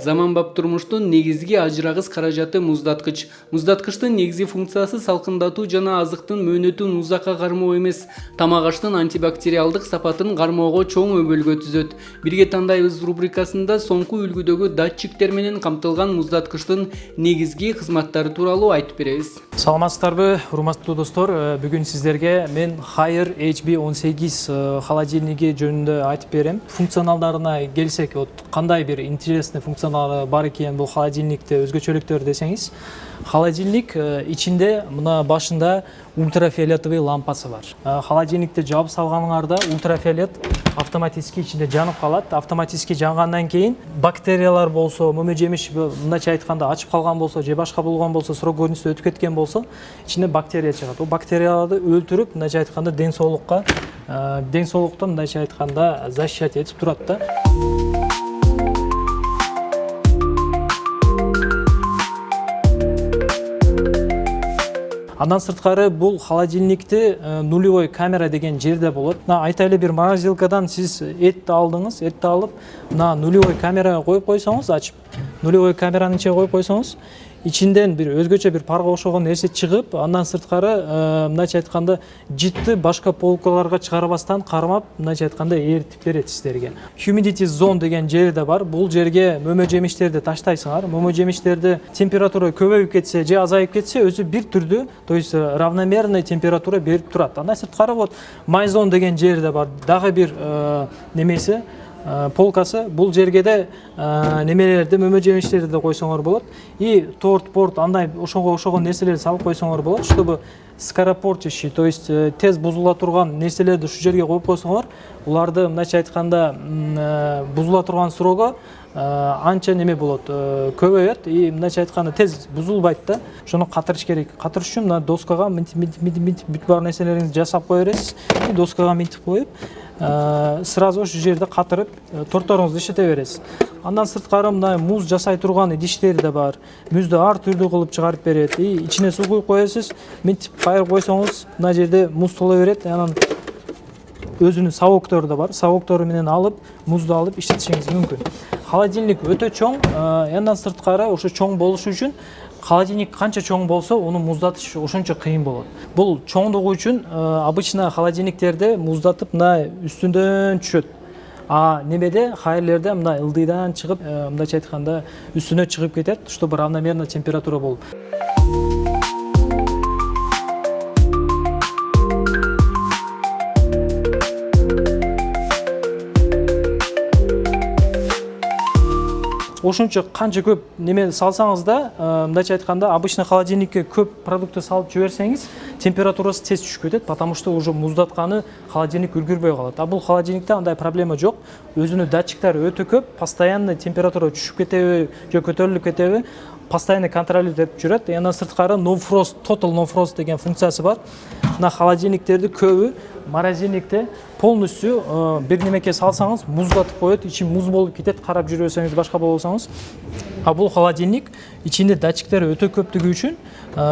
Заманбап турмуштун негизги ажырагыс каражаты муздаткыч. Муздаткычтын негизги функциясы салкындатуу жана азыктын мөөнөтүн узакка кармоо эмес, тамак аштын антибактериалдык сапатын кармоого чоң өбөлгө түзөт. Бирге тандайбыз рубрикасында соңку үлгүдөгү датчиктер менен камтылган муздаткычтын негизги кызматтары тууралуу айтып беребиз. Саламатсыздарбы, урматтуу достор. Бүгүн сиздерге мен Haier HB18 холодильниги жөнүндө айтып берем. Функционалдарына келсек, кандай бир интересный функционалы бар экен бул холодильникте өзгөчөлүктөр десеңиз, холодильник ичинде мына башында ультрафиолетовый лампасы бар. Холодильникти жабып салганыңарда ультрафиолет автоматически ичинде жанып калат. Автоматически жангандан кийин бактериялар болсо, мөмө жемиш мындайча айтканда ачып калган болсо, же башка болгон болсо, срок годности өтүп кеткен болсо, ичинде бактерия чыгат. Бул бактерияларды өлтүрүп, мындайча айтканда ден соолуктан мындайча айтканда защищать этип турат да. Андан сырткары бул холодильникти нулевой камера деген жерде болот. Айтайлы бир морозилкадан сиз этти алдыңыз, этти алып, нулевой камерага коюп койсоңуз, ачып, нулевой камеранын ичине коюп койсоңуз, ичинден бир өзгөчө бир парга окшогон нерсе чыгып, андан сырткары мындайча айтканда житти башка полкаларга чыгарбастан кармап, мындайча айтканда эритип берет сиздерге. Humidity zone деген жери да бар. Бул жерге мөмө жемиштерди таштайсыңар. Мөмө жемиштерди температура көбөйүп кетсе же азайып кетсе, өзү бир түрдүү, то есть равномерный температура берип турат. Андан сырткары my zone деген жери да бар. Дагы бир немеси полкасы. Бул жерге де немелерди, мөмө жемиштерди да койсоңор болот. И торт, порт, андай ошого окшогон нерселерди салып койсоңор болот, чтобы скоропортящий, то есть тез бузула турган нерселерди ушу жерге коюп койсоңор, уларды мындайча айтканда бузула турган срогу анча неме болот, көбөйөт и мындайча айтканда тез бузулбайт да. Ошону катырыш керек. Катырыш үчүн мына доскага бүт бар нерселериңизди жасап кое бересиз. И доскага мынтип коюп, сразу ушу жерде катырып торторуңузду ишете бересиз. Андан сырткары мына муз жасай турган идиштери да бар. Музду ар түрдүү кылып чыгарып берет. И ичине суу куюп коесуз, мынтип кайрып койсоңуз, мына жерде муз тола берет. Анан өзүнүн сабоктору да бар. Сабоктору менен алып, музду алып иштетишиңиз мүмкүн. Холодильник өтө чоң. Андан сырткары ушу чоң болушу үчүн холодильник канча чоң болсо, аны муздатыш ошончо кыйын болот. Бул чоңдугу үчүн обычно холодильниктерде муздатып мына үстүндөн түшөт. А немеде Haiер'лерде мына ылдыйдан чыгып, мындайча айтканда үстүнө чыгып кетет, чтобы равномерно температура болуп. Ошончо канча көп неме салсаңыз да, мындайча айтканда, обычно холодильникке көп продукты салып жиберсеңиз, температурасы тез түшүп кетет, потому что уже муздатканы холодильник үлгүрбөй калат. А бул холодильникте андай проблема жок. Өзүнүн датчиктери өтө көп, постоянно температура түшүп кетеби же көтөрүлүп кетеби, постоянно контролдеп жүрөт. Андан сырткары no frost, total no frost деген функциясы бар. Мына холодильниктерди көбү морозильникте полностью бир немеке салсаңыз, муздатып коет, ичи муз болуп кетет, карап жүрөсөңүз, башка болсоңуз. А бул холодильник ичинде датчиктери өтө көптүгү үчүн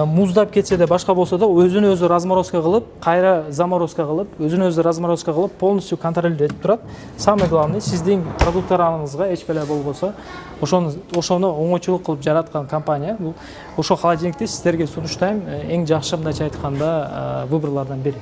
муздап кетсе де, башка болсо да, өзүнө өзү разморозка кылып, кайра заморозка кылып, өзүнө өзү разморозка кылып, полностью контролдеп турат. Самое главное, сиздин продукттарыңызга эч беле болбосо, ошону оңойчулук кылып жараткан компания. Ошо холодильникти сиздерге сунуштайм, эң жакшы мындайча айтканда выборлордон бири.